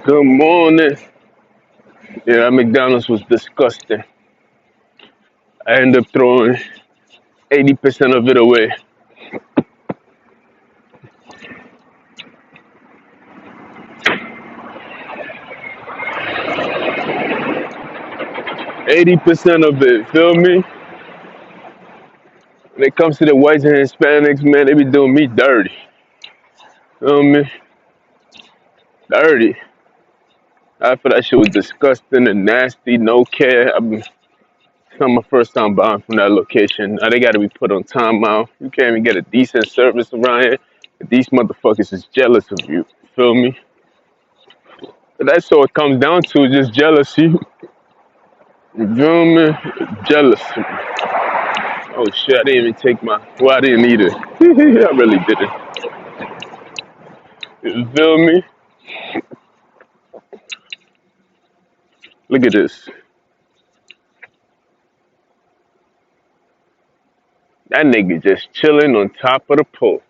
Good morning. Yeah, that McDonald's was disgusting. I ended up throwing 80% of it away. 80% of it, feel me? When it comes to the whites and Hispanics, man, they be doing me dirty. Feel me? Dirty. I thought that shit was disgusting and nasty, no care. It's not my first time buying from that location. Now they gotta be put on timeout. You can't even get a decent service around here. These motherfuckers is jealous of you. Feel me? But that's all it comes down to, just jealousy. You feel me? Jealousy. Oh shit, I didn't even take my. Well, I didn't either. I really didn't. You feel me? Look at this. That nigga just chilling on top of the pole.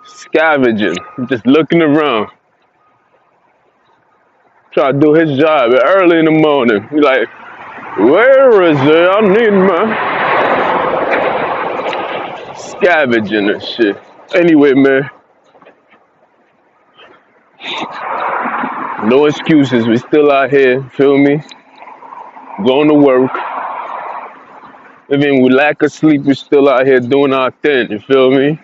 Scavenging. Just looking around. Try to do his job early in the morning. He like, where is it? I need my scavenging and shit. Anyway, man, no excuses. We still out here, feel me? Going to work. Even with lack of sleep, we still out here doing our thing, you feel me?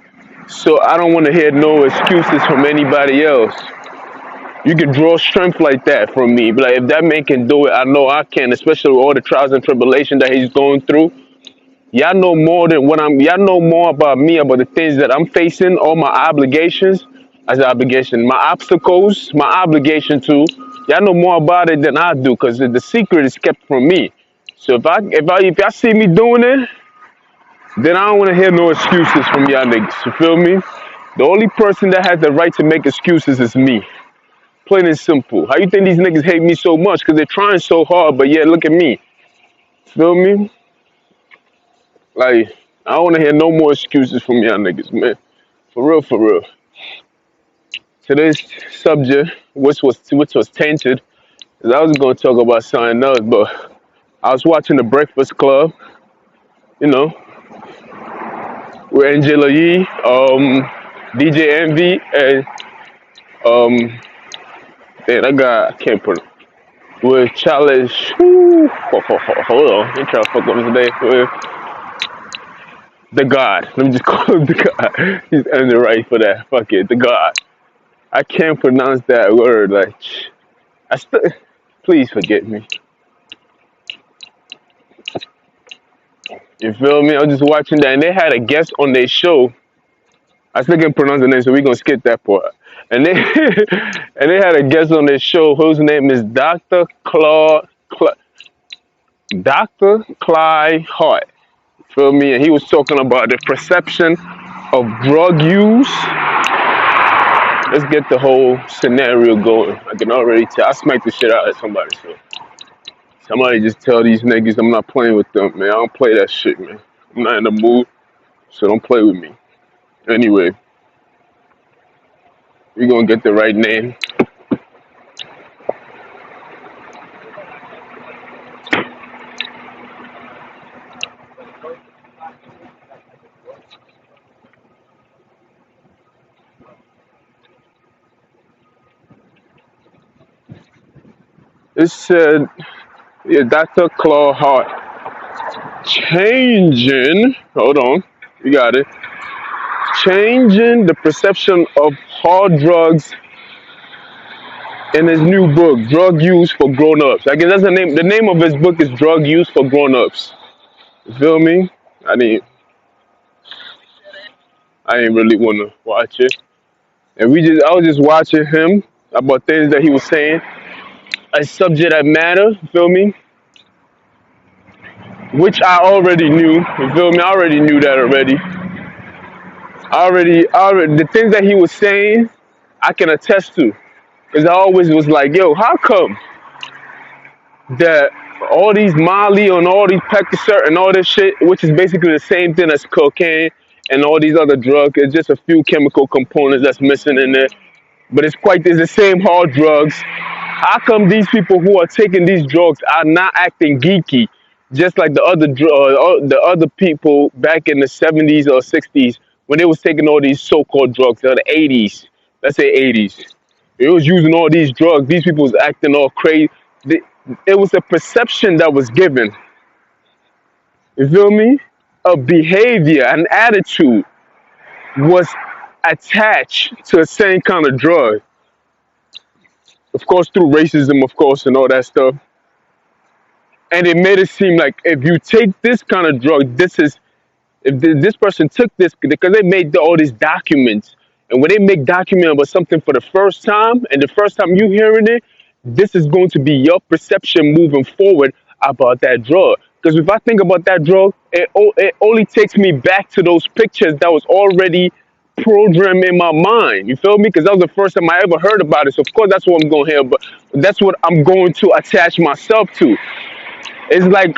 So I don't want to hear no excuses from anybody else. You can draw strength like that from me. But like, if that man can do it, I know I can, especially with all the trials and tribulation that he's going through. Y'all know more than what y'all know more about me, about the things that I'm facing, all my obligations, as an obligation, my obstacles, my obligation to. Y'all know more about it than I do, because the secret is kept from me. So if y'all see me doing it, then I don't want to hear no excuses from y'all niggas. You feel me? The only person that has the right to make excuses is me. Plain and simple. How you think these niggas hate me so much? Because they're trying so hard, but yeah, look at me. Feel me? Like, I don't want to hear no more excuses from y'all niggas, man. For real, for real. Today's subject, which was tainted, is I was going to talk about something else, but I was watching The Breakfast Club, you know, with Angela Yee, DJ Envy, and man, I can't put it. With Challenge, hold on, I'm trying to fuck up his name. With the God, let me just call him the God. He's earned it right for that. Fuck it, the God. I can't pronounce that word. Like, I still, please forget me. You feel me? I was just watching that, and they had a guest on their show. I still can't pronounce the name, so we're gonna skip that part. And they and they had a guest on their show whose name is Dr. Clyde Hart. Feel me? And he was talking about the perception of drug use. Let's get the whole scenario going. I can already tell. I smacked the shit out of somebody, so somebody just tell these niggas I'm not playing with them, man. I don't play that shit, man. I'm not in the mood, so don't play with me. Anyway, we gonna get the right name. It said, yeah, Dr. Claude Hart. Changing, hold on, you got it. Changing the perception of hard drugs in his new book, Drug Use for Grown-Ups. I guess that's the name. The name of his book is Drug Use for Grown-Ups. You feel me? I didn't really want to watch it. And I was just watching him about things that he was saying. A subject that matter, you feel me? Which I already knew, you feel me? I already knew that already. The things that he was saying, I can attest to. Because I always was like, yo, how come that All these Molly and all these Percocet and all this shit, which is basically the same thing as cocaine and all these other drugs. It's just a few chemical components that's missing in there, but it's the same hard drugs. How come these people who are taking these drugs are not acting geeky, just like the other people back in the 70s or 60s when they was taking all these so-called drugs, or the 80s, let's say 80s. They was using all these drugs. These people was acting all crazy. It was a perception that was given. You feel me? A behavior, an attitude was attached to the same kind of drug. Of course, through racism, of course, and all that stuff. And it made it seem like if you take this kind of drug, this person took this because they made all these documents. And when they make document about something for the first time, and the first time you hearing it, this is going to be your perception moving forward about that drug. Because if I think about that drug, it only takes me back to those pictures that was already programmed in my mind. You feel me? Because that was the first time I ever heard about it. So of course that's what I'm going to hear, but that's what I'm going to attach myself to. It's like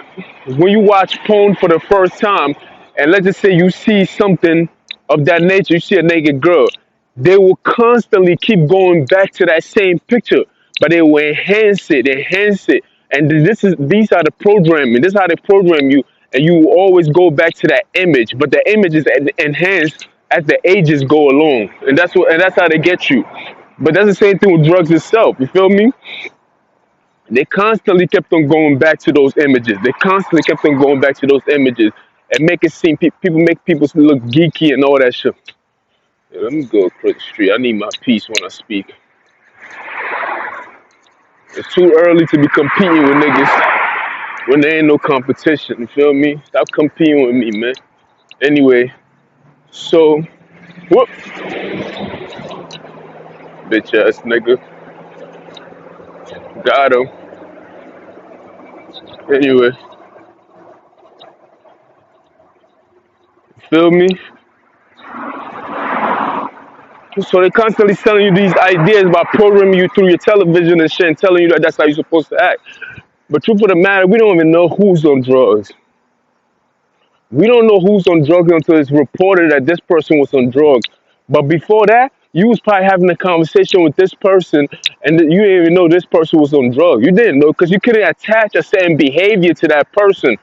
when you watch porn for the first time, and let's just say you see something of that nature, you see a naked girl, they will constantly keep going back to that same picture, but they will enhance it. And these are the programming. This is how they program you, and you will always go back to that image, but the image is enhanced as the ages go along, and that's how they get you. But that's the same thing with drugs itself. You feel me? They constantly kept on going back to those images. They constantly kept on going back to those images and make it seem people make people look geeky and all that shit. Yeah, let me go across the street. I need my peace when I speak. It's too early to be competing with niggas when there ain't no competition. You feel me? Stop competing with me, man. Anyway, so whoop, bitch ass nigga, got him. Anyway, feel me? So they constantly selling you these ideas by programming you through your television and shit and telling you that that's how you're supposed to act. But truth of the matter, we don't even know who's on drugs. We don't know who's on drugs until it's reported that this person was on drugs. But before that, you was probably having a conversation with this person and you didn't even know this person was on drugs. You didn't know because you couldn't attach a certain behavior to that person.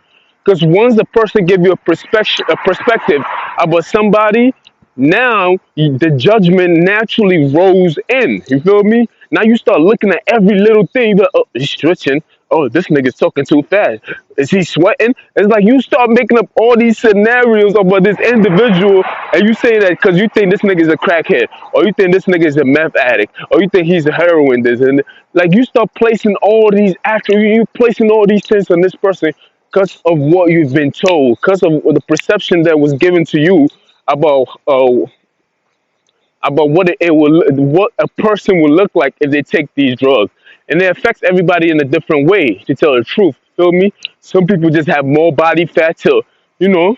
Because once the person give you a perspective about somebody, now the judgment naturally rose in. You feel me? Now you start looking at every little thing. You be like, oh, he's stretching. Oh, this nigga's talking too fast. Is he sweating? It's like you start making up all these scenarios about this individual, and you say that because you think this nigga's a crackhead, or you think this nigga's a meth addict, or you think he's a heroin this and like you start placing all these you placing all these things on this person because of what you've been told, because of the perception that was given to you about what a person will look like if they take these drugs, and it affects everybody in a different way. To tell the truth, feel me? Some people just have more body fat till you know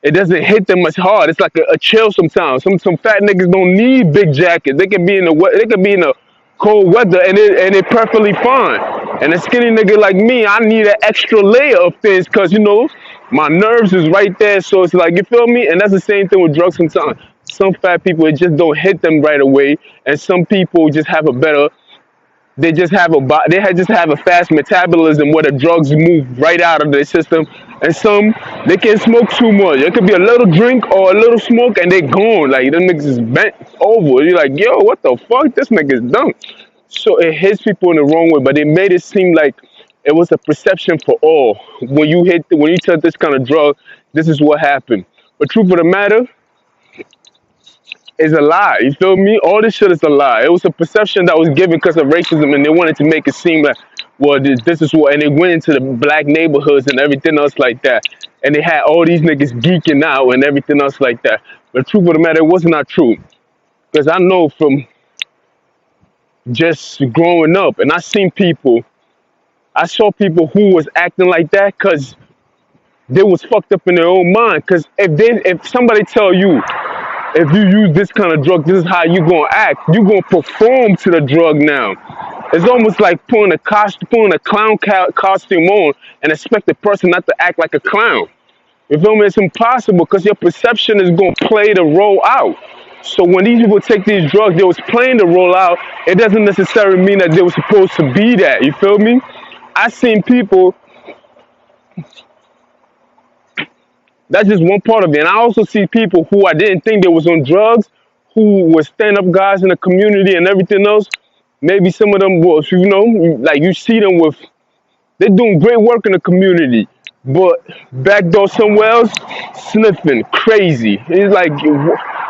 it doesn't hit them as hard. It's like a chill sometimes. Some fat niggas don't need big jackets. They can be in the cold weather and it perfectly fine. And a skinny nigga like me, I need an extra layer of things because my nerves is right there. So it's like you feel me. And that's the same thing with drugs sometimes. Some fat people it just don't hit them right away, and some people just have a better. Just have a fast metabolism where the drugs move right out of their system, and some they can smoke too much. It could be a little drink or a little smoke, and they gone. Like them niggas is bent over. You're like, yo, what the fuck? This nigga's dumb. So it hits people in the wrong way, but it made it seem like it was a perception for all. When you took this kind of drug, this is what happened. But truth of the matter is a lie. You feel me? All this shit is a lie. It was a perception that was given because of racism, and they wanted to make it seem like, well, this is what, and they went into the black neighborhoods and everything else like that, and they had all these niggas geeking out and everything else like that. But the truth of the matter, it was not true, because I know from just growing up, and I saw people who was acting like that because they was fucked up in their own mind. Because if somebody tell you, if you use this kind of drug, this is how you gonna act. You gonna perform to the drug now. It's almost like putting a clown costume on and expect the person not to act like a clown. You feel me? It's impossible because your perception is going to play the role out. So when these people take these drugs, they was playing the role out. It doesn't necessarily mean that they were supposed to be that. You feel me? I seen people. That's just one part of it. And I also see people who I didn't think they was on drugs, who were stand-up guys in the community and everything else. Maybe some of them was, like you see them with, they're doing great work in the community, but back door somewhere else, sniffing, crazy. It's like,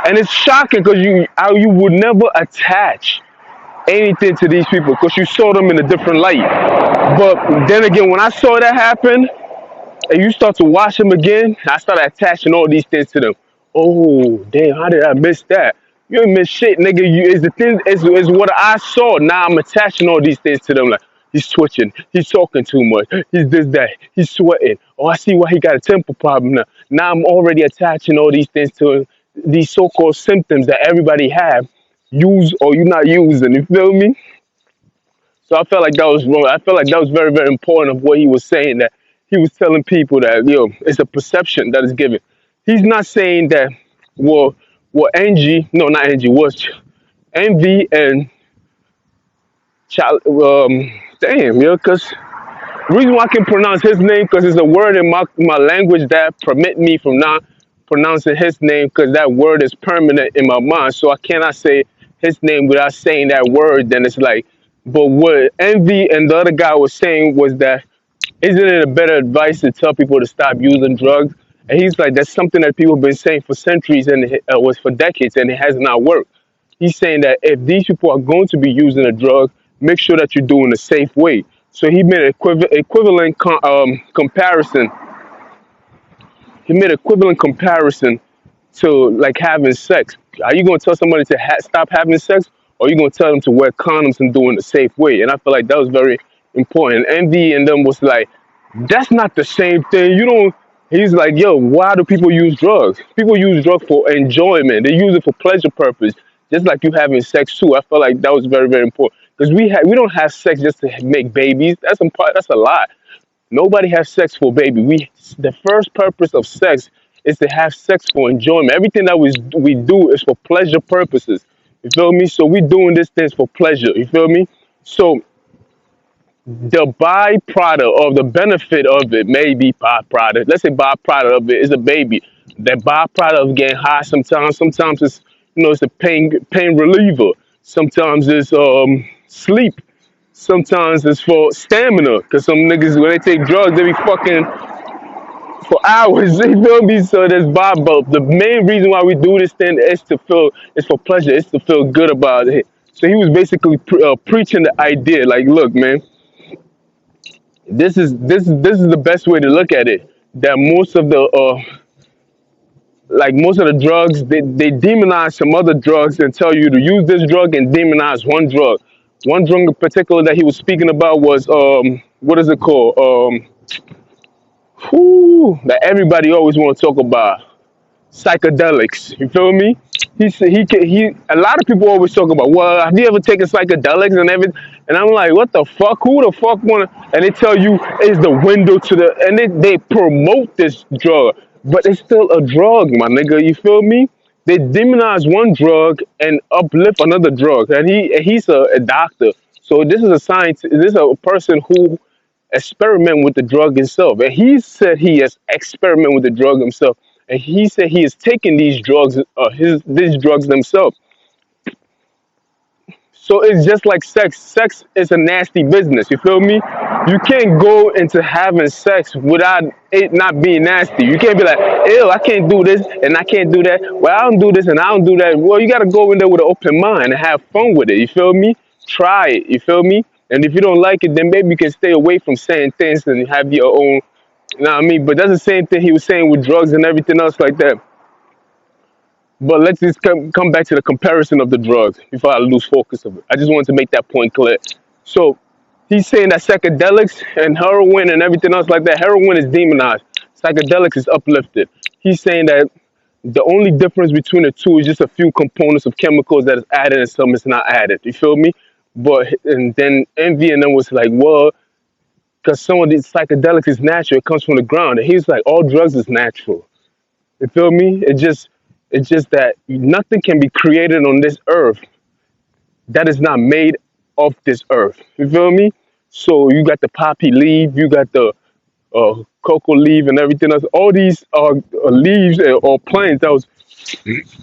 and it's shocking because how you would never attach anything to these people because you saw them in a different light. But then again, when I saw that happen, and you start to watch them again, I started attaching all these things to them. Oh, damn, how did I miss that? You ain't miss shit, nigga. It's the thing, it's what I saw. Now I'm attaching all these things to them. Like, he's twitching, he's talking too much, he's this, that, he's sweating. Oh, I see why he got a temper problem now. Now I'm already attaching all these things to him, these so-called symptoms that everybody have, use or you're not using. You feel me? So I felt like that was wrong. I felt like that was very, very important of what he was saying, that he was telling people that, it's a perception that is given. He's not saying that, no, not Angie, was Envy and damn, because the reason why I can pronounce his name, because it's a word in my language that permit me from not pronouncing his name, because that word is permanent in my mind. So I cannot say his name without saying that word. Then it's like, but what Envy and the other guy was saying was that, isn't it a better advice to tell people to stop using drugs? And he's like, that's something that people have been saying for centuries and was for decades, and it has not worked. He's saying that if these people are going to be using a drug, make sure that you're doing it a safe way. So he made an equivalent comparison. He made equivalent comparison to like having sex. Are you going to tell somebody to stop having sex, or are you going to tell them to wear condoms and do it in a safe way? And I feel like that was very important. Envy and them was like, that's not the same thing. You don't. He's like, yo, why do people use drugs? People use drugs for enjoyment. They use it for pleasure purpose, just like you having sex too. I felt like that was very, very important because we don't have sex just to make babies. That's a lie. Nobody has sex for a baby. The first purpose of sex is to have sex for enjoyment. Everything that we do is for pleasure purposes. You feel me? So we doing this things for pleasure. You feel me? So the byproduct or the benefit of it, may be byproduct. Let's say byproduct of it is a baby. The byproduct of getting high sometimes it's it's a pain reliever. Sometimes it's sleep. Sometimes it's for stamina. Cause some niggas when they take drugs they be fucking for hours. You feel me? So there's but the main reason why we do this thing is it's for pleasure. It's to feel good about it. So he was basically preaching the idea, like, look, man, this is the best way to look at it. That most of the drugs they demonize some other drugs and tell you to use this drug and demonize one drug. One drug in particular that he was speaking about was what is it called? That everybody always want to talk about, psychedelics. You feel me? He said he. A lot of people always talk about, well, have you ever taken psychedelics and everything? And I'm like, what the fuck? Who the fuck wanna? And they tell you it's the window to the, and they promote this drug, but it's still a drug, my nigga. You feel me? They demonize one drug and uplift another drug, and he's a doctor. So this is a scientist. This is a person who experiment with the drug himself, and he said he has experimented with the drug himself, and he said he is taking these drugs, these drugs themselves. So it's just like sex. Sex is a nasty business. You feel me? You can't go into having sex without it not being nasty. You can't be like, ew, I can't do this and I can't do that. Well, I don't do this and I don't do that. Well, you gotta go in there with an open mind and have fun with it. You feel me? Try it. You feel me? And if you don't like it, then maybe you can stay away from saying things and have your own. You know what I mean? But that's the same thing he was saying with drugs and everything else like that. But let's just come back to the comparison of the drugs before I lose focus of it. I just wanted to make that point clear. So he's saying that psychedelics and heroin and everything else like that, heroin is demonized. Psychedelics is uplifted. He's saying that the only difference between the two is just a few components of chemicals that is added and some is not added. You feel me? But and then Envy and them was like, well, because some of these psychedelics is natural, it comes from the ground. And he's like, all drugs is natural. You feel me? It's just that nothing can be created on this earth that is not made of this earth. You feel me? So you got the poppy leaf, you got the cocoa leaf, and everything else. All these are leaves or plants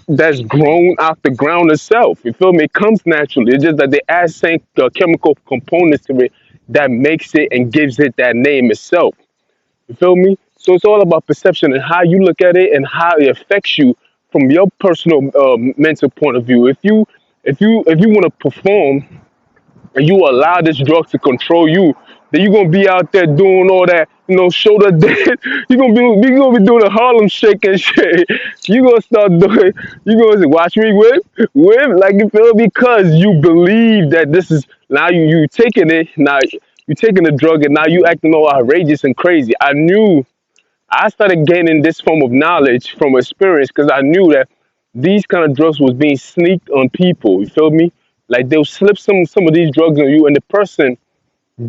that's grown out the ground itself. You feel me? It comes naturally. It's just that they add some chemical components to it that makes it and gives it that name itself. You feel me? So it's all about perception and how you look at it and how it affects you from your personal mental point of view. If you want to perform and you allow this drug to control you, then you're gonna be out there doing all that, shoulder dead. You're gonna be doing a Harlem shake and shit. You gonna start doing. You gonna say, "Watch me whip, whip," like you feel because you believe that this is now you taking it now. You taking the drug and now you acting all outrageous and crazy. I started gaining this form of knowledge from experience because I knew that these kind of drugs was being sneaked on people. You feel me? Like they'll slip some of these drugs on you, and the person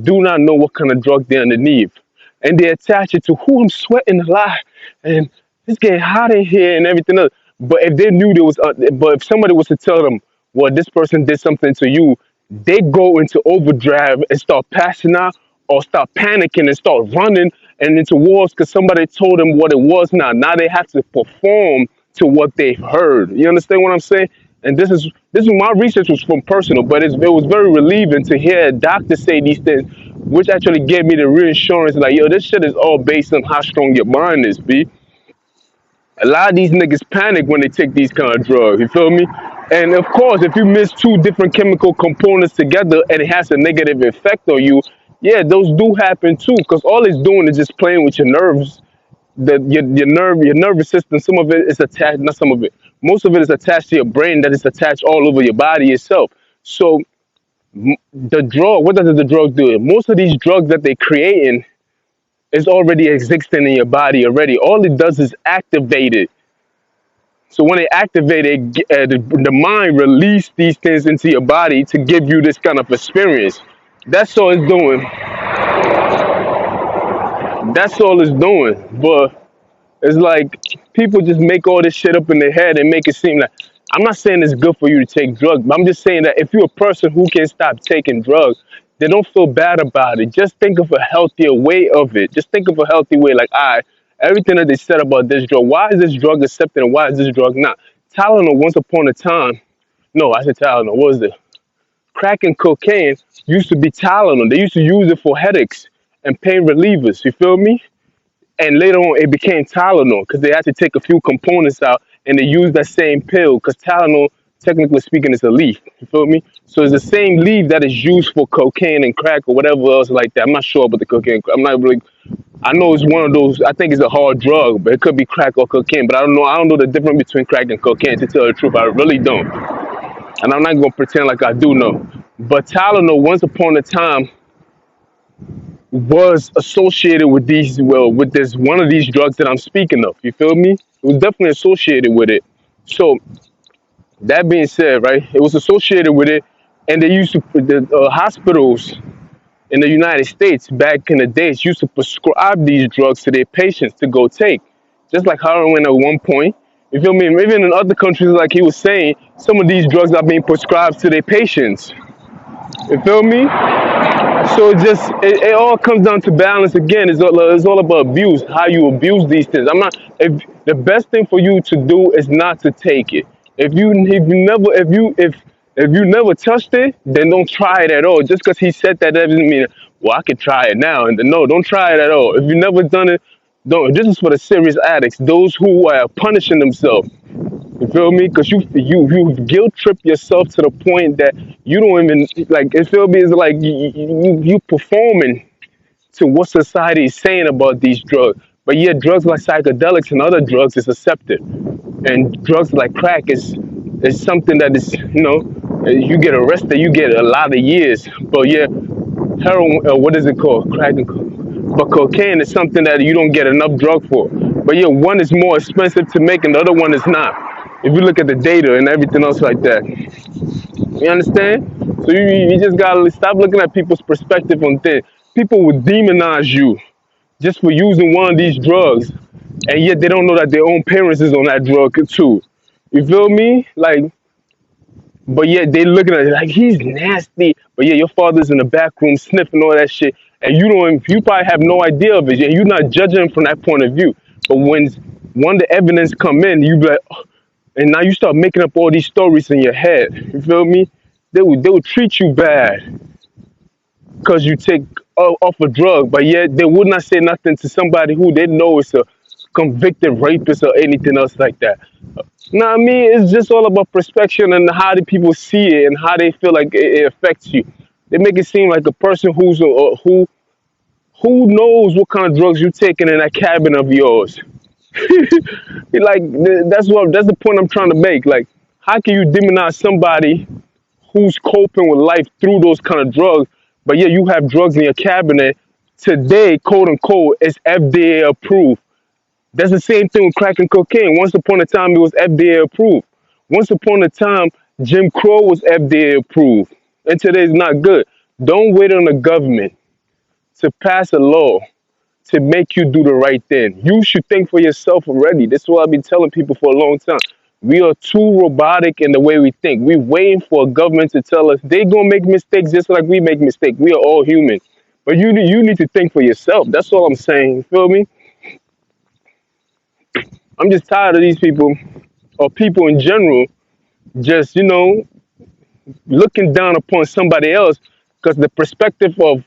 do not know what kind of drug they're underneath, and they attach it to who I'm sweating a lot, and it's getting hot in here and everything else. But if they knew there was, but if somebody was to tell them, well, this person did something to you, they go into overdrive and start passing out or start panicking and start running and into wars because somebody told them what it was. Now they have to perform to what they've heard. You understand what I'm saying? And this is my research was from personal, but it was very relieving to hear a doctor say these things, which actually gave me the reassurance like, yo, this shit is all based on how strong your mind is, B. A lot of these niggas panic when they take these kind of drugs. You feel me? And of course, if you mix two different chemical components together and it has a negative effect on you, yeah, those do happen too. Because all it's doing is just playing with your nerves, your nervous system. Some of it is attached, not some of it. Most of it is attached to your brain. That is attached all over your body itself. So the drug, what does the drug do? Most of these drugs that they're creating is already existing in your body already. All it does is activate it. So when they activate it, the mind release these things into your body to give you this kind of experience. That's all it's doing. That's all it's doing. But it's like people just make all this shit up in their head and make it seem like I'm not saying it's good for you to take drugs, but I'm just saying that if you're a person who can't stop taking drugs, then don't feel bad about it. Just think of a healthier way of it. Just think of a healthy way. Like, everything that they said about this drug, why is this drug accepted and why is this drug not? Tylenol, once upon a time, no, I said Tylenol, what was it? Crack and cocaine used to be Tylenol. They used to use it for headaches and pain relievers. You feel me? And later on it became Tylenol because they had to take a few components out and they used that same pill because Tylenol, technically speaking, is a leaf. You feel me? So it's the same leaf that is used for cocaine and crack or whatever else like that. I'm not sure about the cocaine. I'm not really. I know it's one of those. I think it's a hard drug, but it could be crack or cocaine. But I don't know. I don't know the difference between crack and cocaine. To tell the truth, I really don't. And I'm not gonna pretend like I do know. But Tylenol, once upon a time, was associated with with this one of these drugs that I'm speaking of. You feel me? It was definitely associated with it. So that being said, right, it was associated with it, and they used to the hospitals in the United States back in the days used to prescribe these drugs to their patients to go take, just like heroin at one point. You feel me? Even in other countries, like he was saying, some of these drugs are being prescribed to their patients. You feel me? So it all comes down to balance again. It's all about abuse, how you abuse these things. I'm not if the best thing for you to do is not to take it. If you never touched it, then don't try it at all. Just because he said that doesn't mean, well, I could try it now. And then, no, don't try it at all. If you never done it, don't. This is for the serious addicts, those who are punishing themselves. You feel me? Because you guilt trip yourself to the point that you don't even like. It feel me? It's like you performing to what society is saying about these drugs. But yet, drugs like psychedelics and other drugs is accepted, and drugs like crack is something that is you get arrested, you get a lot of years. But yeah, heroin, what is it called? Crack and but cocaine is something that you don't get enough drug for. But yeah, one is more expensive to make and the other one is not. If you look at the data and everything else like that. You understand? So you just gotta stop looking at people's perspective on things. People will demonize you just for using one of these drugs, and yet they don't know that their own parents is on that drug too. You feel me? Like, but yet they looking at it like he's nasty. But yeah, your father's in the back room sniffing all that shit, and you probably have no idea of it. And you're not judging him from that point of view. But when the evidence come in, you be like, "Oh," and now you start making up all these stories in your head. You feel me? They would treat you bad because you take off a drug, but yet they would not say nothing to somebody who they know is a convicted rapist or anything else like that. No, I mean, it's just all about perspective and how the people see it and how they feel like it affects you. They make it seem like a person who knows what kind of drugs you're taking in that cabin of yours. Like that's the point I'm trying to make. Like, how can you demonize somebody who's coping with life through those kind of drugs, but yeah, you have drugs in your cabinet today, quote unquote, is FDA approved. That's the same thing with crack and cocaine. Once upon a time, it was FDA approved. Once upon a time, Jim Crow was FDA approved. And today is not good. Don't wait on the government to pass a law to make you do the right thing. You should think for yourself already. This is what I've been telling people for a long time. We are too robotic in the way we think. We're waiting for a government to tell us they gonna make mistakes just like we make mistakes. We are all human. But you need to think for yourself. That's all I'm saying. You feel me? I'm just tired of these people or people in general just, looking down upon somebody else because the perspective of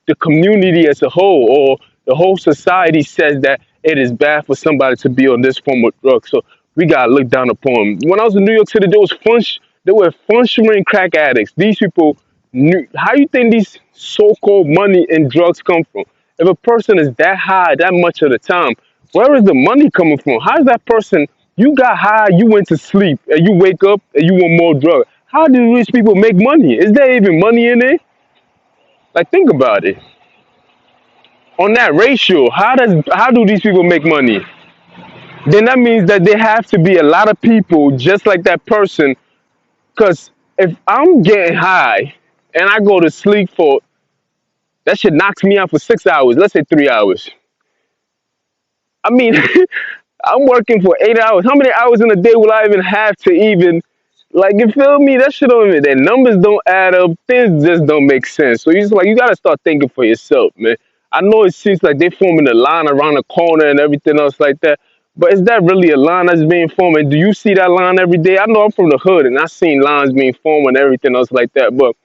the community as a whole or the whole society says that it is bad for somebody to be on this form of drug. So we gotta look down upon them. When I was in New York City, there were functioning crack addicts. These people knew. How you think these so-called money and drugs come from? If a person is that high that much of the time, where is the money coming from? How is that person? You got high, you went to sleep, and you wake up and you want more drugs. How do these people make money? Is there even money in it? Like, think about it. On that ratio, how do these people make money? Then that means that there have to be a lot of people just like that person. Because if I'm getting high and I go to sleep for that shit knocks me out for 6 hours, let's say 3 hours. I mean, I'm working for 8 hours. How many hours in a day will I even have to even, like, you feel me? That shit don't even, that numbers don't add up. Things just don't make sense. So you gotta start thinking for yourself, man. I know it seems like they forming a line around the corner and everything else like that. But is that really a line that's being formed? And do you see that line every day? I know I'm from the hood and I've seen lines being formed and everything else like that. But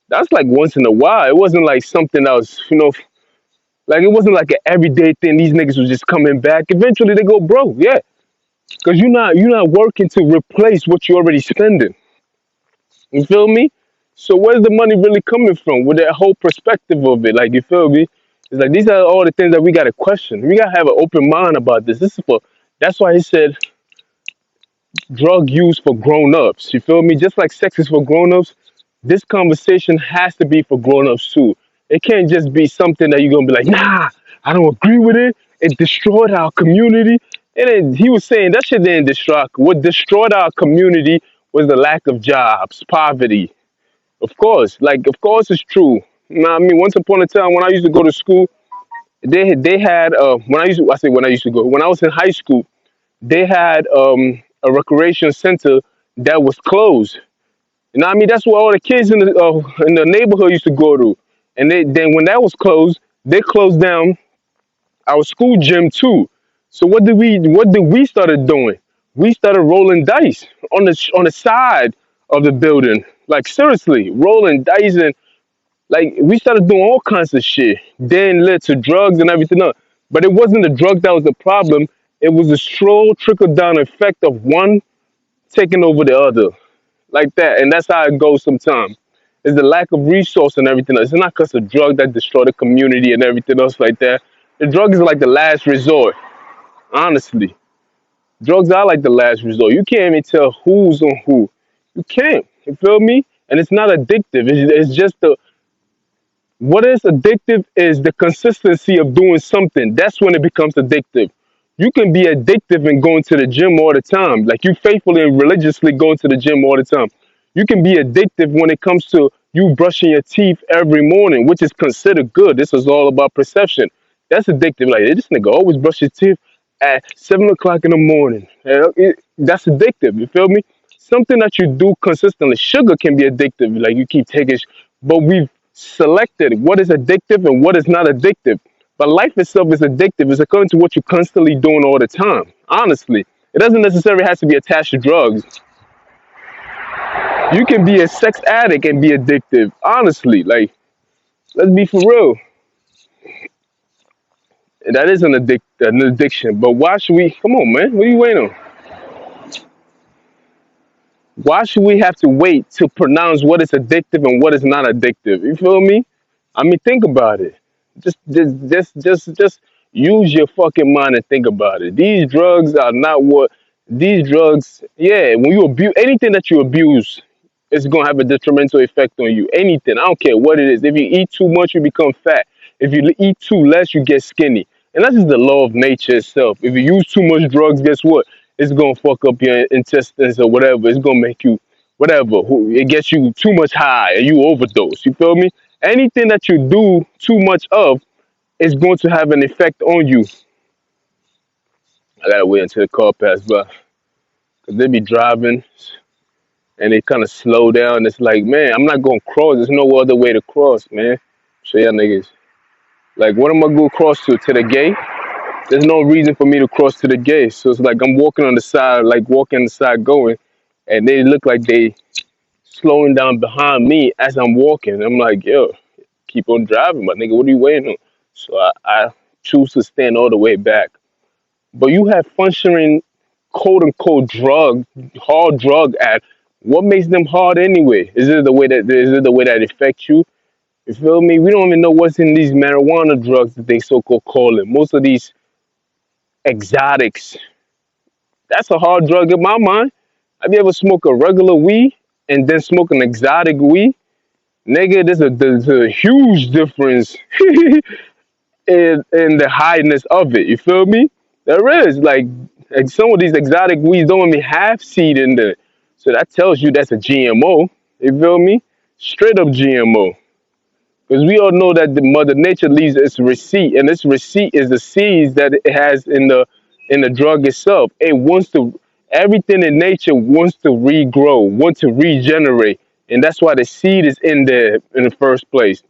that's like once in a while. It wasn't like something else, like it wasn't like an everyday thing. These niggas was just coming back. Eventually they go broke, yeah. Cause you're not working to replace what you're already spending. You feel me? So where's the money really coming from with that whole perspective of it? Like, you feel me? It's like these are all the things that we gotta question. We gotta have an open mind about this. That's why he said drug use for grown-ups. You feel me? Just like sex is for grown-ups, this conversation has to be for grown-ups too. It can't just be something that you're gonna be like, nah, I don't agree with it. It destroyed our community. And then he was saying that shit didn't destroy. What destroyed our community was the lack of jobs, poverty. Of course it's true. You know what I mean? Once upon a time when I used to go to school, they had when I used to go, when I was in high school, they had a recreation center that was closed. You know what I mean? That's where all the kids in the neighborhood used to go to. And then when that was closed, they closed down our school gym too. So what did we started doing? We started rolling dice on the side of the building. Like, seriously, rolling dice, and like we started doing all kinds of shit. Then led to drugs and everything else. But it wasn't the drug that was the problem. It was the slow trickle down effect of one taking over the other. Like that. And that's how it goes sometimes. It's the lack of resource and everything else. It's not because of drug that destroy the community and everything else like that. The drug is like the last resort, honestly. Drugs are like the last resort. You can't even tell who's on who. You can't. You feel me? And it's not addictive. It's just what is addictive is the consistency of doing something. That's when it becomes addictive. You can be addictive and going to the gym all the time. Like, you faithfully and religiously going to the gym all the time. You can be addictive when it comes to you brushing your teeth every morning, which is considered good. This is all about perception. That's addictive. Like, this nigga always brush his teeth at 7 o'clock in the morning. That's addictive. You feel me? Something that you do consistently. Sugar can be addictive. Like, you keep taking, but we've selected what is addictive and what is not addictive. But life itself is addictive. It's according to what you're constantly doing all the time. Honestly, it doesn't necessarily have to be attached to drugs. You can be a sex addict and be addictive. Honestly, like, let's be for real. That is an addiction. But why should we? Come on, man. What are you waiting on? Why should we have to wait to pronounce what is addictive and what is not addictive? You feel me? I mean, think about it. Just use your fucking mind and think about it. These drugs are not what these drugs. Yeah, when you abuse anything that you abuse, it's gonna have a detrimental effect on you. Anything, I don't care what it is. If you eat too much, you become fat. If you eat too less, you get skinny. And that's just the law of nature itself. If you use too much drugs, guess what? It's gonna fuck up your intestines or whatever. It's gonna make you whatever. It gets you too much high and you overdose. You feel me? Anything that you do too much of is going to have an effect on you. I gotta wait until the car passes by. Cause they be driving and they kind of slow down. It's like, man, I'm not gonna cross. There's no other way to cross, man. So yeah, niggas. Like, what am I gonna cross to the gate? There's no reason for me to cross to the gate. So it's like I'm walking on the side, like walking on the side going, and they look like they slowing down behind me as I'm walking. I'm like, yo, keep on driving, my nigga. What are you waiting on? So I choose to stand all the way back. But you have functioning quote unquote hard drug addict. What makes them hard anyway? Is it the way that it affects you? You feel me? We don't even know what's in these marijuana drugs that they so-called call it. Most of these exotics, that's a hard drug in my mind. Have you ever smoked a regular weed and then smoke an exotic weed? Nigga, there's a huge difference in the highness of it. You feel me? There is like some of these exotic weeds don't even have seed in there, so that tells you that's a GMO. You feel me? Straight up GMO. Because we all know that the Mother Nature leaves its receipt, and this receipt is the seeds that it has in the drug itself. It wants to everything in nature wants to regrow, wants to regenerate, and that's why the seed is in there in the first place.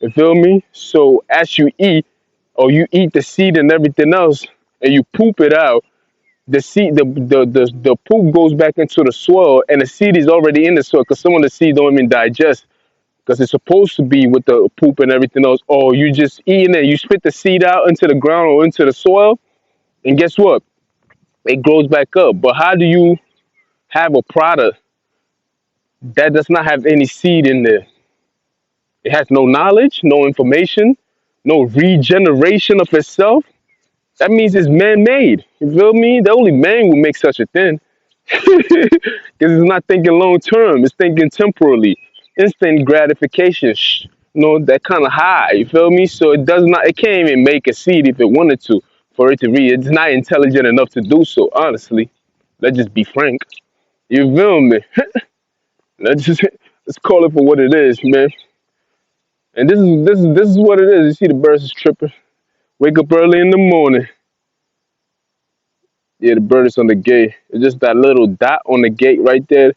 You feel me? So as you eat, or you eat the seed and everything else, and you poop it out, the seed, the poop goes back into the soil, and the seed is already in the soil because some of the seed don't even digest because it's supposed to be with the poop and everything else. Or you just eating it, you spit the seed out into the ground or into the soil, and guess what? It grows back up. But how do you have a product that does not have any seed in there? It has no knowledge, no information, no regeneration of itself. That means it's man-made. You feel me? The only man will make such a thing. Because it's not thinking long term. It's thinking temporally. Instant gratification. That kind of high. You feel me? So it does not. It can't even make a seed if it wanted to for it to read. It's not intelligent enough to do so. Honestly, let's just be frank. You feel me? Let's call it for what it is, man. And this is what it is. You see the birds is tripping. Wake up early in the morning. Yeah, the bird is on the gate. It's just that little dot on the gate right there.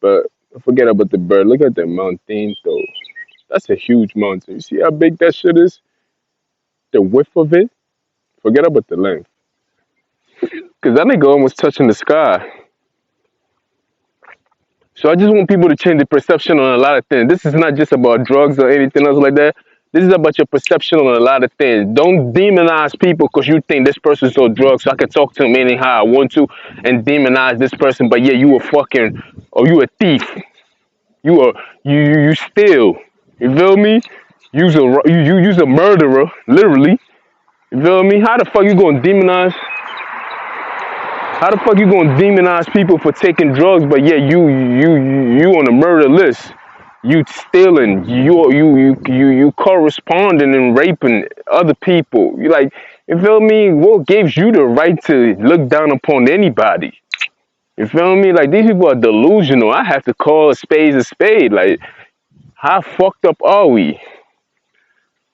But forget about the bird. Look at the mountain, though. That's a huge mountain. You see how big that shit is? The width of it? Forget about the length. Because that nigga almost touching the sky. So I just want people to change the perception on a lot of things. This is not just about drugs or anything else like that. This is about your perception on a lot of things. Don't demonize people because you think this person's on drugs, so I can talk to him anyhow I want to and demonize this person. But yeah, you a fucking, or you a thief. You steal. You feel me? You use a murderer, literally. You feel me? How the fuck you gonna demonize? How the fuck you gonna demonize people for taking drugs? But yeah, you on the murder list. You stealing, you corresponding and raping other people. You feel me? What gives you the right to look down upon anybody? You feel me? Like these people are delusional. I have to call a spade a spade. Like how fucked up are we?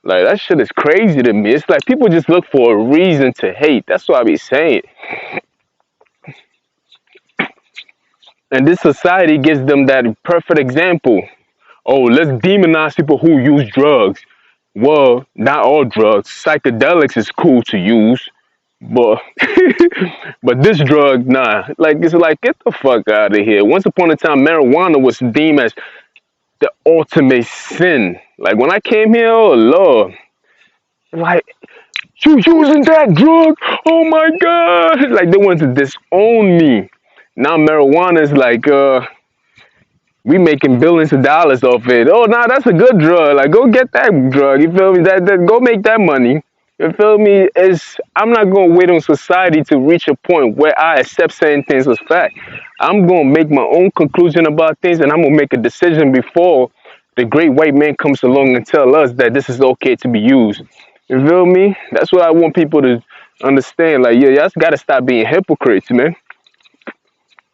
Like that shit is crazy to me. It's like people just look for a reason to hate. That's what I be saying. And this society gives them that perfect example. Oh, let's demonize people who use drugs. Well, not all drugs. Psychedelics is cool to use, but but this drug, nah. Like it's like get the fuck out of here. Once upon a time, marijuana was deemed as the ultimate sin. Like when I came here, oh Lord, like you using that drug? Oh my God! Like they want to disown me. Now marijuana is like we making billions of dollars off it. Oh, nah, that's a good drug. Like, go get that drug. You feel me? That go make that money. You feel me? I'm not gonna wait on society to reach a point where I accept certain things as fact. I'm gonna make my own conclusion about things, and I'm gonna make a decision before the great white man comes along and tell us that this is okay to be used. You feel me? That's what I want people to understand. Like, yeah, y'all gotta stop being hypocrites, man.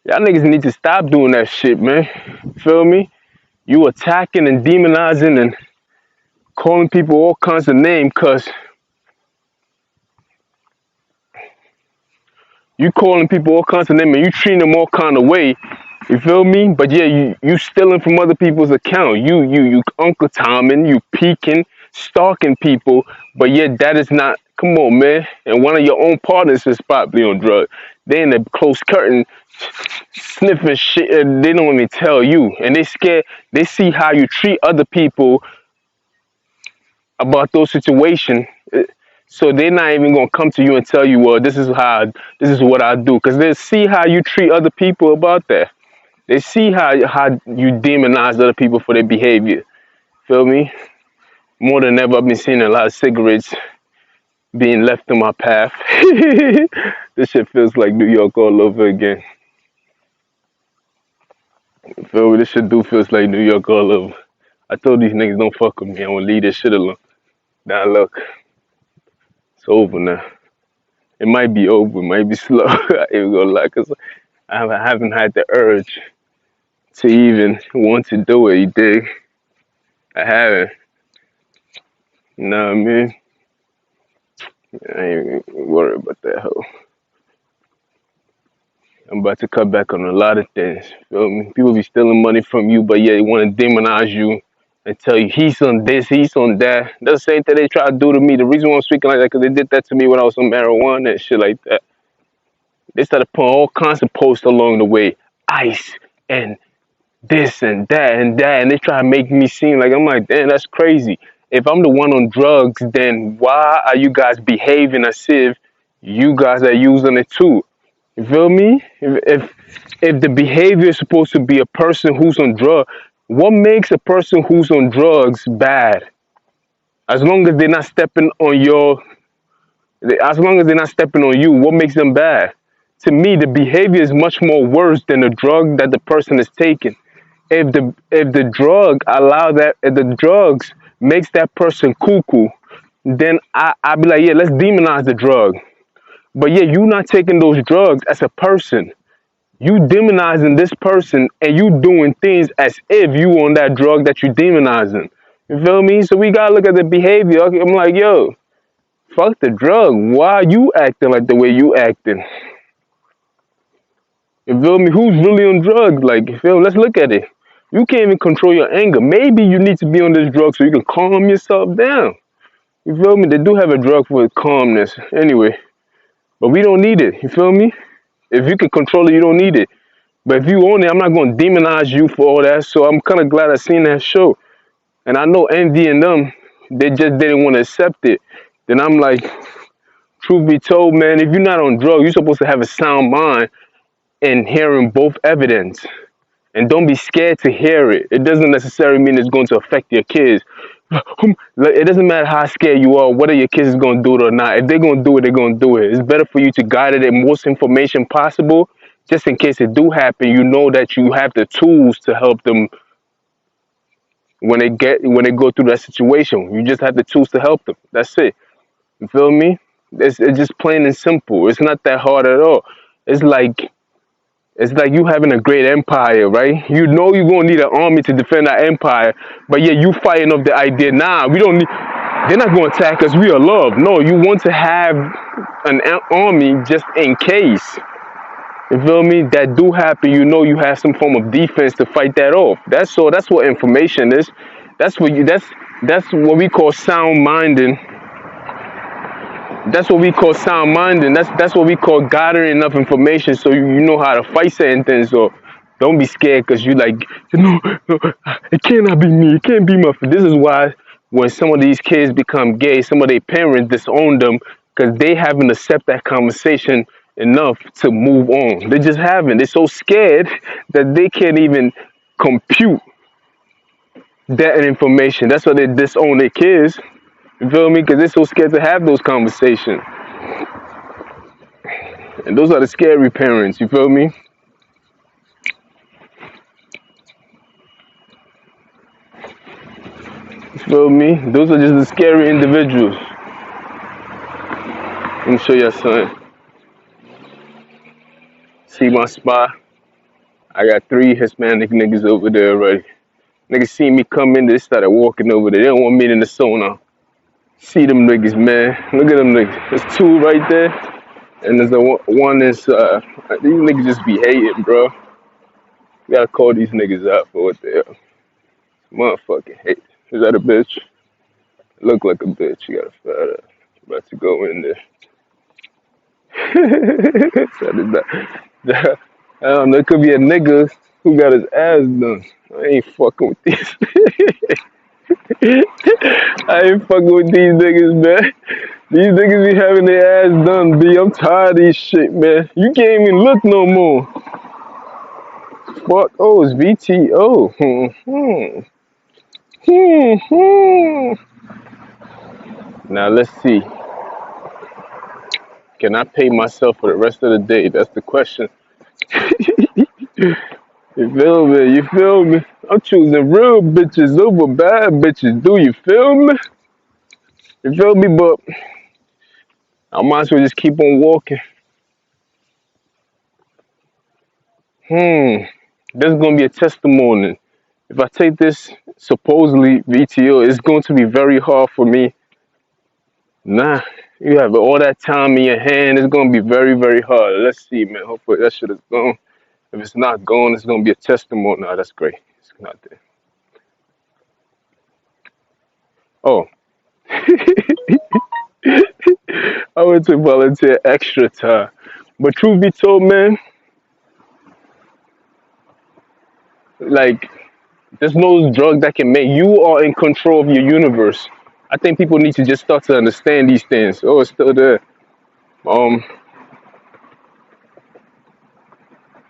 Y'all niggas need to stop doing that shit, man. Feel me? You attacking and demonizing and calling people all kinds of names because you calling people all kinds of names and you treating them all kind of way. You feel me? But yeah, you stealing from other people's account. You Uncle Tomming, you peeking, stalking people. But yet that is not. Come on, man. And one of your own partners is probably on drugs. They in the close curtain sniffing shit. And they don't even tell you, and they scared. They see how you treat other people about those situations. So they're not even gonna come to you and tell you, well, this is what I do, because they see how you treat other people about that. They see how you demonize other people for their behavior. Feel me? More than ever, I've been seeing a lot of cigarettes being left in my path. This shit feels like New York all over again. Feel me? This shit feels like New York all over. I told these niggas don't fuck with me. I'm gonna leave this shit alone. Now look, it's over now. It might be over, it might be slow. I ain't gonna lie, cause I haven't had the urge to even want to do it. You dig? I haven't. You know what I mean? I ain't even worried about that hoe. I'm about to cut back on a lot of things. Feel me? People be stealing money from you, but yeah, they want to demonize you and tell you he's on this, he's on that. That's the same thing they try to do to me. The reason why I'm speaking like that, because they did that to me when I was on marijuana and shit like that. They started putting all kinds of posts along the way. ICE and this and that and that. And they try to make me seem like, I'm like, damn, that's crazy. If I'm the one on drugs, then why are you guys behaving as if you guys are using it too? You feel me? If the behavior is supposed to be a person who's on drugs, what makes a person who's on drugs bad? As long as they're not stepping on as long as they're not stepping on you, what makes them bad? To me, the behavior is much more worse than the drug that the person is taking. If the drugs makes that person cuckoo, then I be like, yeah, let's demonize the drug. But yeah, you not taking those drugs as a person. You demonizing this person and you doing things as if you on that drug that you demonizing. You feel me? So we gotta look at the behavior. I'm like, yo, fuck the drug. Why are you acting like the way you acting? You feel me? Who's really on drugs? Like, you feel me? Let's look at it. You can't even control your anger. Maybe you need to be on this drug so you can calm yourself down. You feel me? They do have a drug for calmness. Anyway. But we don't need it. You feel me? If you can control it, you don't need it. But if you own it, I'm not going to demonize you for all that. So I'm kind of glad I seen that show. And I know Envy and them, they just didn't want to accept it. Then I'm like, truth be told, man, if you're not on drugs, you're supposed to have a sound mind and hearing both evidence. And don't be scared to hear it. It doesn't necessarily mean it's going to affect your kids. It doesn't matter how scared you are, whether your kids is going to do it or not. If they're going to do it, they're going to do it. It's better for you to guide it the most information possible, just in case it do happen. You know that you have the tools to help them when they go through that situation. You just have the tools to help them. That's it. You feel me? It's just plain and simple. It's not that hard at all. It's like It's like you having a great empire, right? You know you're gonna need an army to defend that empire, but yeah, you fighting up the idea. Nah, we don't need. They're not gonna attack us. We are loved. No, you want to have an army just in case. You feel me? That do happen. You know you have some form of defense to fight that off. That's all. That's what information is. That's what you. That's what we call sound minding. That's what we call sound minding. That's what we call gathering enough information so you know how to fight certain things. So don't be scared because you like, no, no, it cannot be me. It can't be my. This is why when some of these kids become gay, some of their parents disown them because they haven't accepted that conversation enough to move on. They just haven't. They're so scared that they can't even compute that information. That's why they disown their kids. You feel me? Because they're so scared to have those conversations. And those are the scary parents. You feel me? You feel me? Those are just the scary individuals. Let me show you something. See my spot? I got 3 Hispanic niggas over there already. Niggas see me come in, they started walking over there. They don't want me in the sauna. See them niggas, man. Look at them niggas. There's 2 right there. And there's one that's, these niggas just be hating, bro. You gotta call these niggas out for what they are. Motherfucking hate. Is that a bitch? Look like a bitch. You got a fat ass. About to go in there. I don't know. It could be a nigga who got his ass done. I ain't fucking with these. I ain't fucking with these niggas, man. These niggas be having their ass done, B. I'm tired of this shit, man. You can't even look no more. Fuck. Oh, it's VTO. Now let's see. Can I pay myself for the rest of the day? That's the question. You feel me? You feel me? I'm choosing real bitches over bad bitches. Do you feel me? You feel me? But I might as well just keep on walking. This is gonna be a testimony. If I take this supposedly VTO, it's going to be very hard for me. Nah, you have all that time in your hand. It's gonna be very, very hard. Let's see, man. Hopefully that shit is gone. If it's not gone, it's gonna be a testimony. Nah, that's great. It's not there. Oh, I went to volunteer extra time. But truth be told, man, like there's no drug that can make you are in control of your universe. I think people need to just start to understand these things. Oh, it's still there. Um,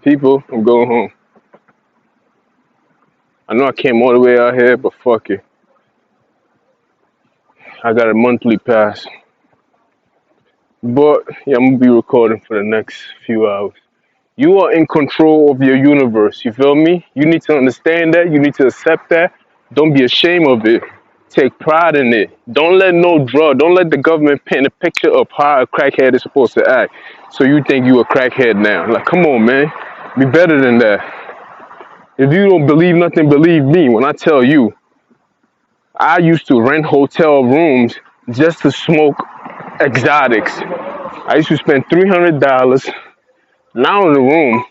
People, I'm going home. I know I came all the way out here, but fuck it. I got a monthly pass. But yeah, I'm gonna be recording for the next few hours. You are in control of your universe. You feel me? You need to understand that. You need to accept that. Don't be ashamed of it. Take pride in it. Don't let no drug. Don't let the government paint a picture of how a crackhead is supposed to act. So you think you a crackhead now? Like, come on, man. Be better than that. If you don't believe nothing, believe me when I tell you. I used to rent hotel rooms just to smoke exotics. I used to spend $300 now in the room.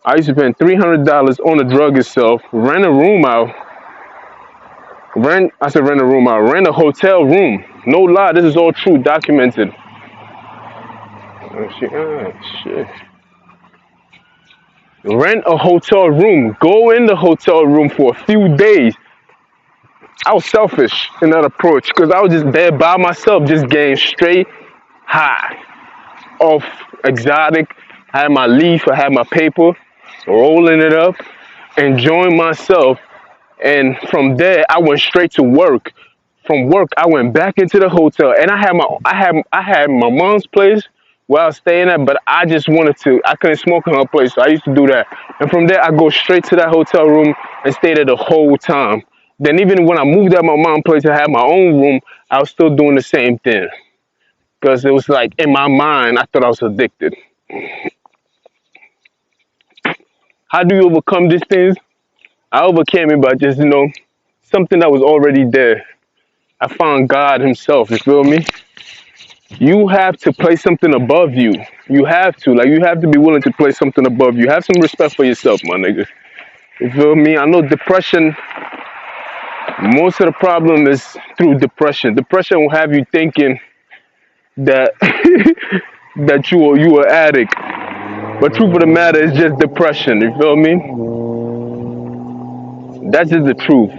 I used to spend $300 on the drug itself, rent a room out. Rent a room out, rent a hotel room. No lie, this is all true, documented. Oh shit. Rent a hotel room. Go in the hotel room for a few days. I was selfish in that approach because I was just there by myself, just getting straight high off exotic. I had my leaf, I had my paper, rolling it up, enjoying myself. And from there, I went straight to work. From work, I went back into the hotel, and I had my mom's place where I was staying at, but I just wanted to. I couldn't smoke in her place, so I used to do that. And from there, I go straight to that hotel room and stay there the whole time. Then even when I moved out my mom's place and had my own room, I was still doing the same thing because it was like in my mind, I thought I was addicted. How do you overcome these things? I overcame it by just, something that was already there. I found God Himself, you feel me? You have to place something above you. You have to. Like, you have to be willing to place something above you. Have some respect for yourself, my nigga. You feel me? I know depression, most of the problem is through depression. Depression will have you thinking that that you are addict. But truth of the matter is just depression, you feel me? That's just the truth.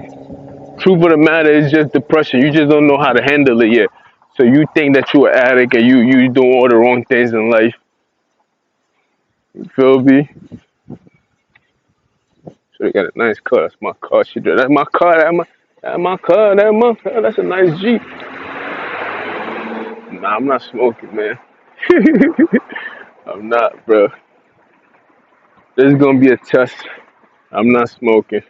Truth of the matter is just depression. You just don't know how to handle it yet. So you think that you're an addict and you doing all the wrong things in life. You feel me? So they got a nice car. That's my car. That's my car. That's a nice Jeep. Nah, I'm not smoking, man. I'm not, bro. This is gonna be a test. I'm not smoking.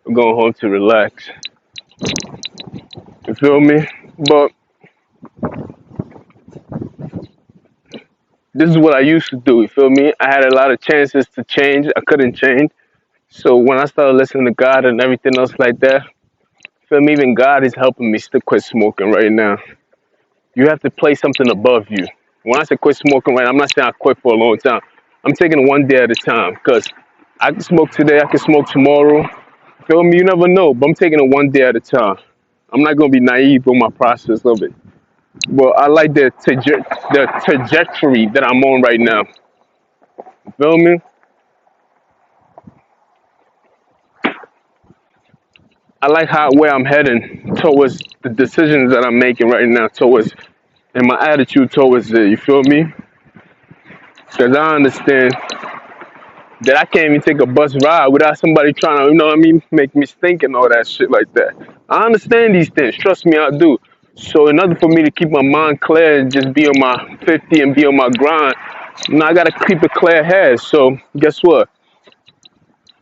I'm going home to relax. You feel me? But this is what I used to do. You feel me? I had a lot of chances to change. I couldn't change. So when I started listening to God and everything else like that, feel me? Even God is helping me to quit smoking right now. You have to place something above you. When I say quit smoking, right, I'm not saying I quit for a long time. I'm taking it one day at a time because I can smoke today, I can smoke tomorrow. Feel me? You never know, but I'm taking it one day at a time. I'm not gonna be naive with my process of it. But I like the trajectory that I'm on right now. You feel me? I like where I'm heading towards the decisions that I'm making right now towards and my attitude towards it. You feel me? Because I understand that I can't even take a bus ride without somebody trying to, make me think and all that shit like that. I understand these things. Trust me, I do. So in order for me to keep my mind clear and just be on my 50 and be on my grind, I gotta keep a clear head. So guess what?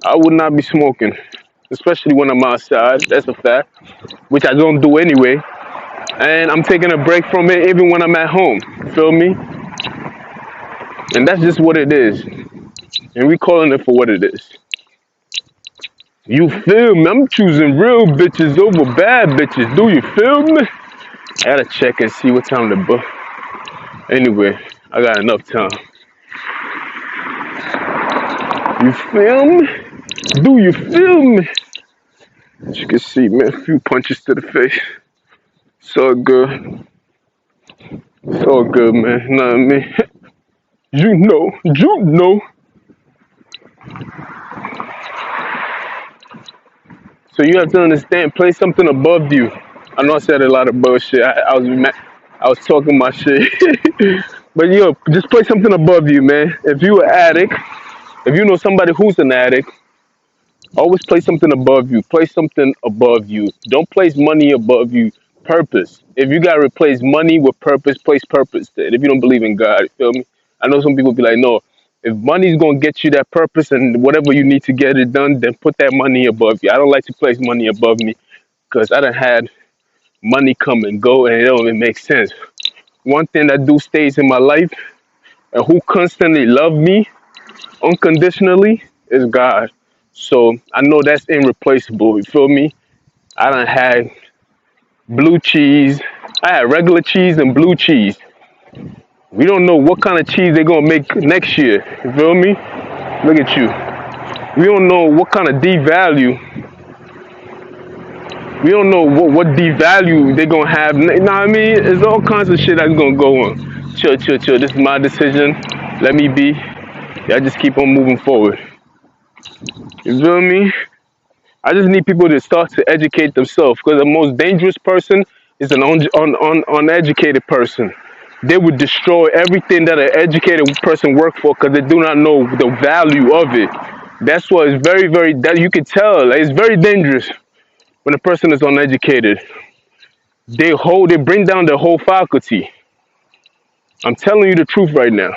I would not be smoking, especially when I'm outside. That's a fact, which I don't do anyway. And I'm taking a break from it even when I'm at home. Feel me? And that's just what it is. And we calling it for what it is. You feel me? I'm choosing real bitches over bad bitches. Do you feel me? I gotta check and see what time to book. Anyway, I got enough time. You feel me? Do you feel me? As you can see, man, a few punches to the face. It's all good. It's all good, man. You know what I mean? You know. So you have to understand, play something above you. I know I said a lot of bullshit. I was talking my shit. But just play something above you, man. If you an addict, if you know somebody who's an addict, always place something above you. Place something above you. Don't place money above you. Purpose. If you gotta replace money with purpose, place purpose there. If you don't believe in God, you feel me? I know some people be like, no, if money's gonna get you that purpose and whatever you need to get it done, then put that money above you. I don't like to place money above me because I done had money come and go and it don't even make sense. One thing that do stays in my life and who constantly love me unconditionally is God. So I know that's irreplaceable. You feel me? I done had blue cheese. I had regular cheese and blue cheese. We don't know what kind of cheese they're gonna make next year. You feel me? Look at you. We don't know what kind of devalue. We don't know what devalue they're gonna have. You know what I mean? There's all kinds of shit that's gonna go on. Chill. This is my decision. Let me be. Y'all just keep on moving forward. You feel me? I just need people to start to educate themselves because the most dangerous person is an uneducated person. They would destroy everything that an educated person works for because they do not know the value of it. That's why it's very, that you can tell. Like, it's very dangerous when a person is uneducated. They bring down the whole faculty. I'm telling you the truth right now.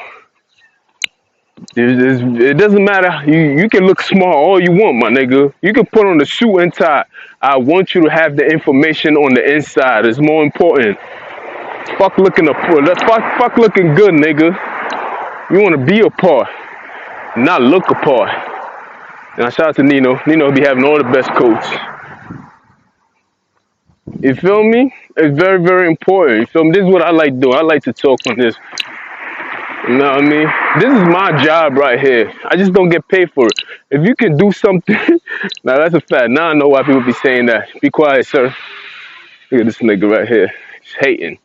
It doesn't matter. You can look smart all you want, my nigga. You can put on the suit and tie. I want you to have the information on the inside. It's more important. Fuck looking fuck looking good, nigga. You want to be a part, not look a part. And I shout out to Nino. Nino be having all the best coats. You feel me? It's very, very important. You feel me? This is what I like doing. I like to talk on this. You know what I mean? This is my job right here. I just don't get paid for it. If you can do something, now that's a fact. Now I know why people be saying that. Be quiet, sir. Look at this nigga right here. He's hating.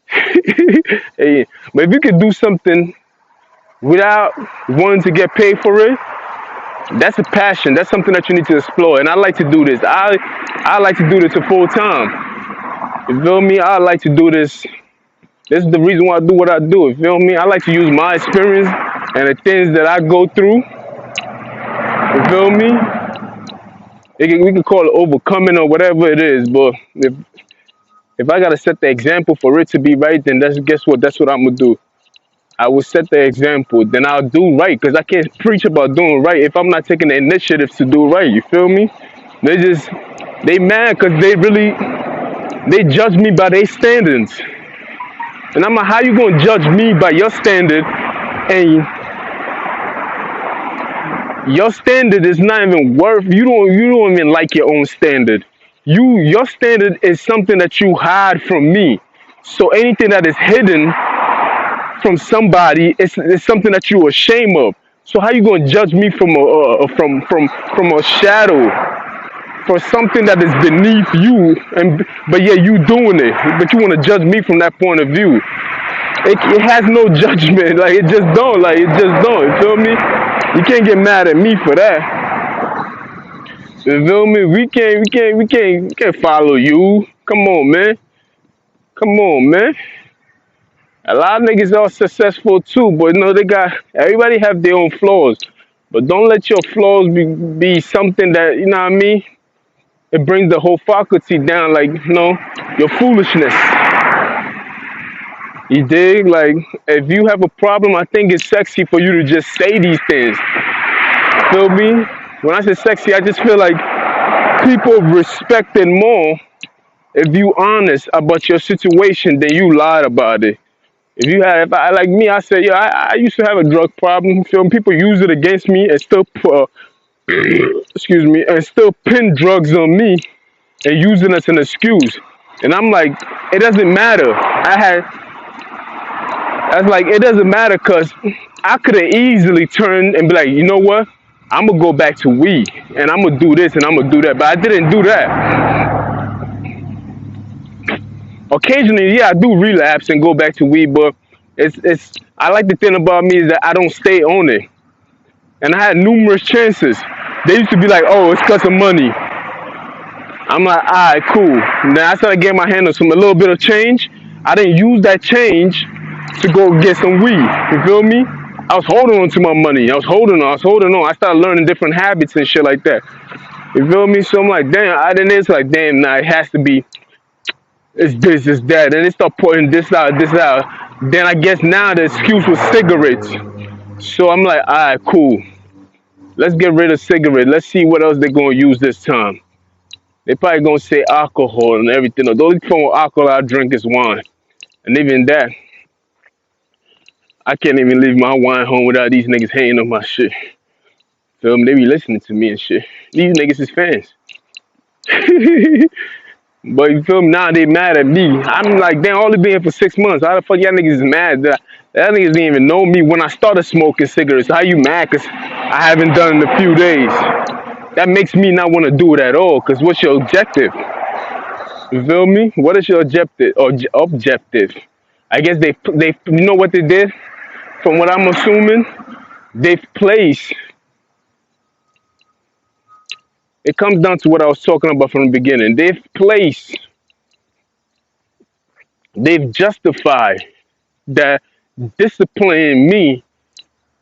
Hating. But if you can do something without wanting to get paid for it, that's a passion. That's something that you need to explore. And I like to do this. I like to do this a full time. You feel me? I like to do this. This is the reason why I do what I do. You feel me? I like to use my experience and the things that I go through. You feel me? We can call it overcoming or whatever it is. But if I gotta set the example for it to be right, then guess what? That's what I'm gonna do. I will set the example, then I'll do right. Cause I can't preach about doing right if I'm not taking the initiative to do right. You feel me? They mad cause they judge me by their standards. And I'm like, how you gonna judge me by your standard and your standard is not even worth you don't even like your own standard. Your standard is something that you hide from me. So anything that is hidden from somebody is something that you're ashamed of. So how you gonna judge me from a shadow, for something that is beneath you, but yeah, you doing it, but you want to judge me from that point of view? It has no judgment, like it just don't, you feel me? You can't get mad at me for that. You feel me? We can't follow you. Come on, man. Come on, man. A lot of niggas are successful too, but you know everybody have their own flaws. But don't let your flaws be something that, you know what I mean? It brings the whole faculty down, like, you know, your foolishness. You dig? Like, if you have a problem, I think it's sexy for you to just say these things. Feel me? When I say sexy, I just feel like people respect it more if you honest about your situation than you lied about it. If I like me, I say, yeah, I used to have a drug problem. Feel me? People use it against me and still, excuse me, and still pin drugs on me and using it as an excuse. And I'm like, it doesn't matter. It doesn't matter because I could have easily turned and be like, you know what? I'm going to go back to weed and I'm going to do this and I'm going to do that. But I didn't do that. Occasionally, yeah, I do relapse and go back to weed, but I like the thing about me is that I don't stay on it. And I had numerous chances. They used to be like, oh, it's because of money. I'm like, all right, cool. And then I started getting my hand on a little bit of change. I didn't use that change to go get some weed. You feel me? I was holding on to my money. I was holding on. I started learning different habits and shit like that. You feel me? So I'm like, damn. It's like, damn, nah, it has to be, it's this, it's that. And they start putting this out. Then I guess now the excuse was cigarettes. So I'm like, all right, cool. Let's get rid of cigarettes. Let's see what else they're going to use this time. They probably going to say alcohol and everything. The only form of alcohol I drink is wine. And even that, I can't even leave my wine home without these niggas hating on my shit. Feel me? They be listening to me and shit. These niggas is fans. But you feel me? Now they mad at me. I'm like, damn, only been here for 6 months. How the fuck y'all niggas is mad? That niggas didn't even know me when I started smoking cigarettes. How you mad? Because I haven't done it in a few days. That makes me not want to do it at all. Because what's your objective? You feel me? What is your objective? Objective? I guess they you know what they did? From what I'm assuming, they've placed. It comes down to what I was talking about from the beginning. They've justified that disciplining me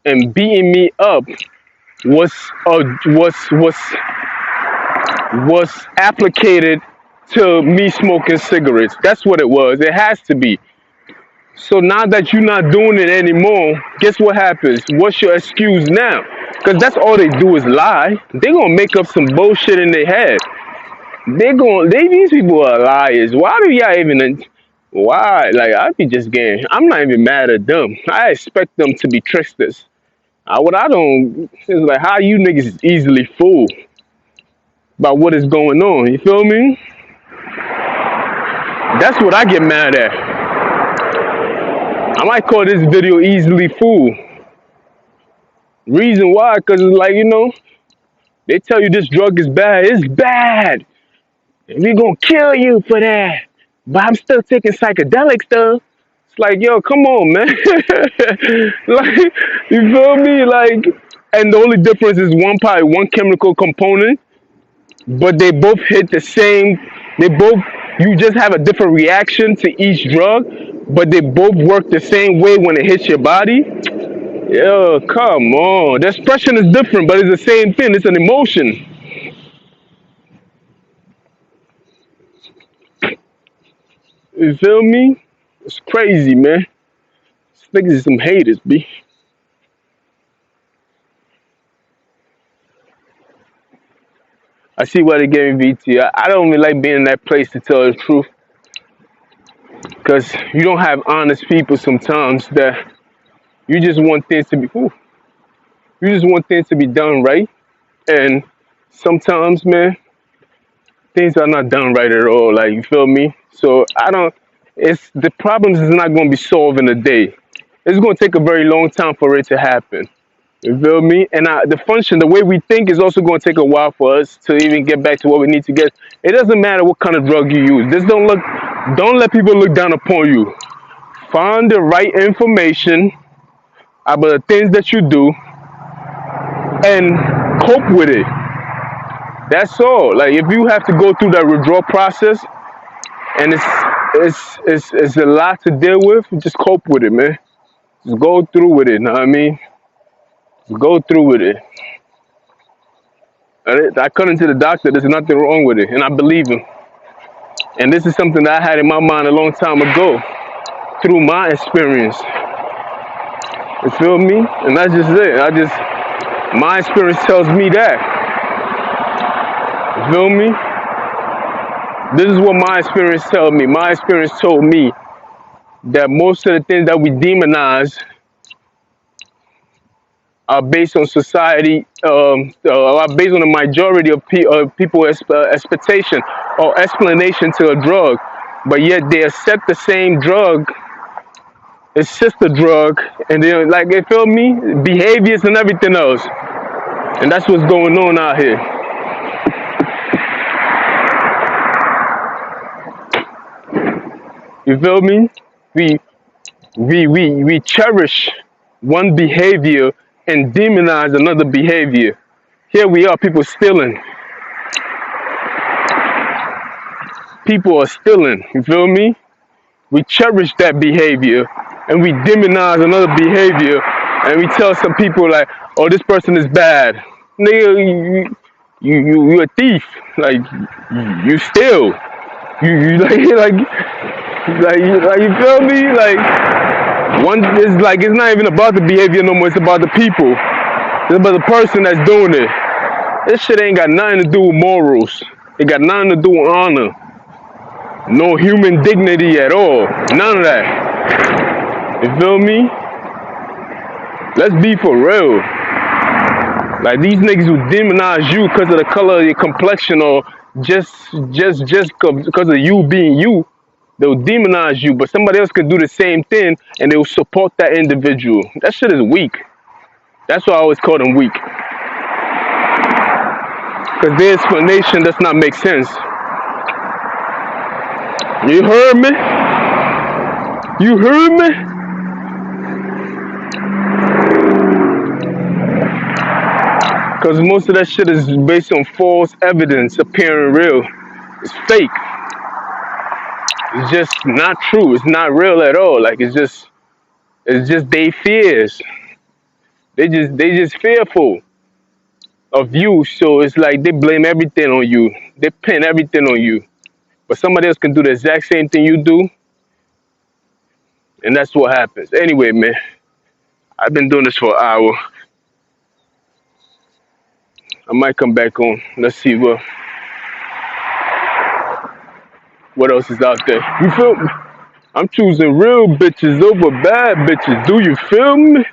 and beating me up was applicated to me smoking cigarettes. That's what it was. It has to be. So now that you're not doing it anymore, guess what happens? What's your excuse now? Because that's all they do is lie. They're going to make up some bullshit in their head. These people are liars. Why do y'all even, why? Like, I'm not even mad at them. I expect them to be tricksters. What I don't is like how you niggas is easily fooled by what is going on. You feel me? That's what I get mad at. I might call this video easily fooled. Reason why, cause it's like, they tell you this drug is bad. It's bad. And we gonna kill you for that. But I'm still taking psychedelics though. It's like, yo, come on, man. Like, you feel me? Like, and the only difference is one chemical component, but they both hit the same. You just have a different reaction to each drug, but they both work the same way when it hits your body. Yo, come on. The expression is different, but it's the same thing. It's an emotion. You feel me? It's crazy, man. These niggas is some haters, B. I see why they gave me VT. I don't really like being in that place to tell the truth. Because you don't have honest people sometimes that you just want things to be, you just want things to be done right. And sometimes, man, things are not done right at all. Like, you feel me? So the problems is not going to be solved in a day. It's going to take a very long time for it to happen. You feel me? And the way we think is also going to take a while for us to even get back to what we need to get. It doesn't matter what kind of drug you use. Don't let people look down upon you. Find the right information about the things that you do and cope with it. That's all. Like, if you have to go through that withdrawal process and it's a lot to deal with, just cope with it, man. Just go through with it, know what I mean? Just go through with it. I cut into the doctor, there's nothing wrong with it, and I believe him. And this is something that I had in my mind a long time ago through my experience. You feel me? And that's just it. My experience tells me that. You feel me? This is what my experience tells me. My experience told me that most of the things that we demonize are based on society, are based on the majority of people's expectation or explanation to a drug, but yet they accept the same drug, it's just a drug, and then, like, you feel me, behaviors and everything else, and that's what's going on out here. You feel me? We cherish one behavior and demonize another behavior. Here we are, people stealing. People are stealing, you feel me? We cherish that behavior and we demonize another behavior, and we tell some people like, oh, this person is bad. Nigga, you a thief. Like, you steal. You like you feel me? Like, it's not even about the behavior no more, it's about the people. It's about the person that's doing it. This shit ain't got nothing to do with morals. It got nothing to do with honor. No human dignity at all. None of that. You feel me? Let's be for real. Like, these niggas who demonize you because of the color of your complexion, or just because of you being you, they'll demonize you, but somebody else can do the same thing and they'll support that individual. That shit is weak. That's why I always call them weak. Because their explanation does not make sense. You heard me? You heard me? Because most of that shit is based on false evidence appearing real. It's fake. It's just not true. It's not real at all. Like, it's just they fears. They just fearful of you. So it's like they blame everything on you. They pin everything on you. But somebody else can do the exact same thing you do, and that's what happens. Anyway, man, I've been doing this for an hour. I might come back on. Let's see what else is out there. You feel me? I'm choosing real bitches over bad bitches. Do you feel me?